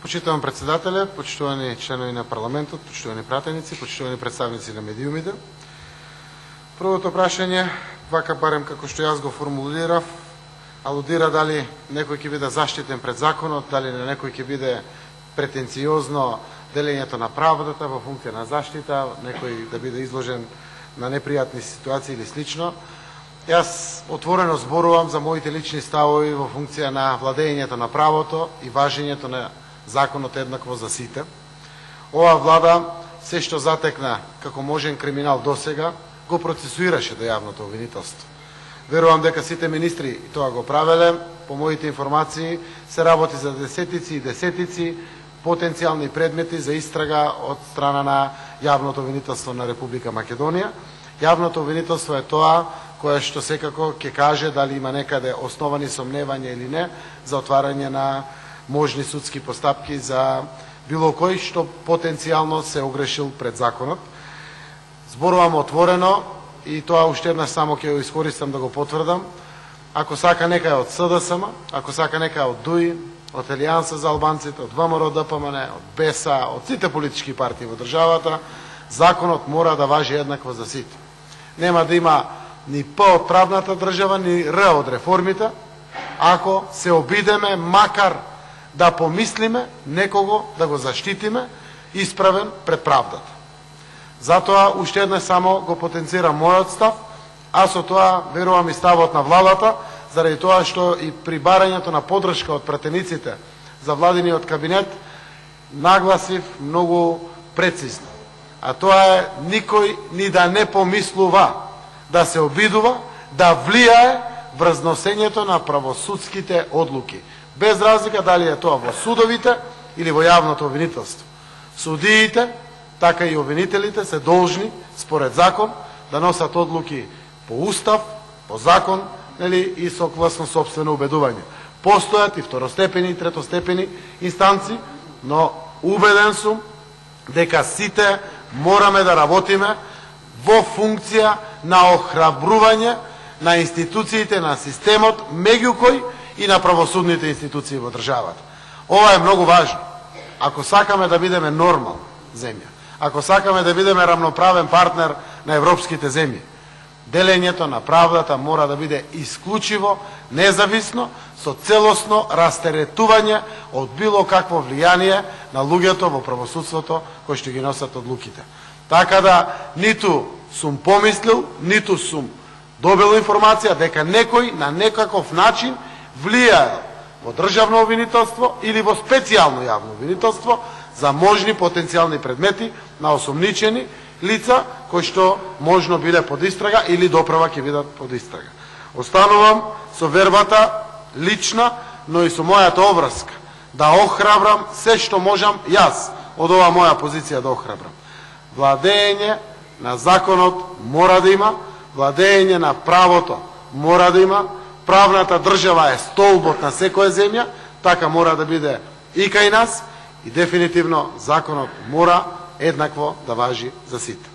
Почитуван председателе, почитувани членови на парламентот, почитувани пратеници, почитувани представници на медиумите. Првото прашање, вака барем како што јас го формулирав, алудира дали некој ќе биде заштитен пред законот, дали на некој ќе биде претенциозно делењето на правдата во функција на заштита, некој да биде изложен на непријатни ситуации или слично. Јас отворено зборувам за моите лични ставови во функција на владењето на правото и важењето на законот еднакво за сите. Оваа влада се што затекна како можен криминал досега го процесуираше до јавното обвинителство. Верувам дека сите министри тоа го правеле. По моите информации се работи за десетици и десетици потенцијални предмети за истрага од страна на јавното обвинителство на Република Македонија. Јавното обвинителство е тоа кое што секако ќе каже дали има некаде основани сомневања или не за отварање на можни судски постапки за било кој што потенцијално се огрешил пред законот. Зборувам отворено и тоа уште еднаш само ќе го искористам да го потврдам. Ако сака некај од СДСМ, ако сака некај од ДУИ, од Алијанса за албанците, од ВМРО ДПМН, од БЕСА, од сите политички партии во државата, законот мора да важи еднакво за сите. Нема да има ни П од правната држава, ни Р од реформите, ако се обидеме макар да помислиме некого да го заштитиме исправен пред правдата. Затоа уште еднаш само го потенцирам мојот став, а со тоа верувам и ставот на владата, заради тоа што и при барањето на поддршка од пратениците за владиниот кабинет нагласив многу прецизно. А тоа е никој ни да не помислува да се обидува да влијае врз носењето на правосудските одлуки, без разлика дали е тоа во судовите или во јавното обвинителство. Судиите, така и обвинителите се должни според закон да носат одлуки по устав, по закон, и согласно сопствено убедување. Постојат и второстепени и третостепени инстанци, но убеден сум дека сите мораме да работиме во функција на охрабрување на институциите на системот, меѓу кој и на правосудните институции во државата. Ова е многу важно. Ако сакаме да бидеме нормална земја, ако сакаме да бидеме рамноправен партнер на европските земји, делењето на правдата мора да биде исклучиво, независно, со целосно растеретување од било какво влијание на луѓето во правосудството кои што ги носат одлуките. Така да ниту сум помислил, ниту сум добил информација дека некој на некаков начин влијае во државно обвинителство или во специјално јавно обвинителство за можни потенцијални предмети на осомничени лица кои што можно биде под истрага или доправа ќе бидат под истрага. Останувам со вербата лична, но и со мојата обврска да охрабрам се што можам јас од оваа моја позиција да охрабрам. Владење на законот мора да има, владење на правото мора да има, правната држава е столбот на секоја земја, така мора да биде и кај нас, и дефинитивно законот мора еднакво да важи за сите.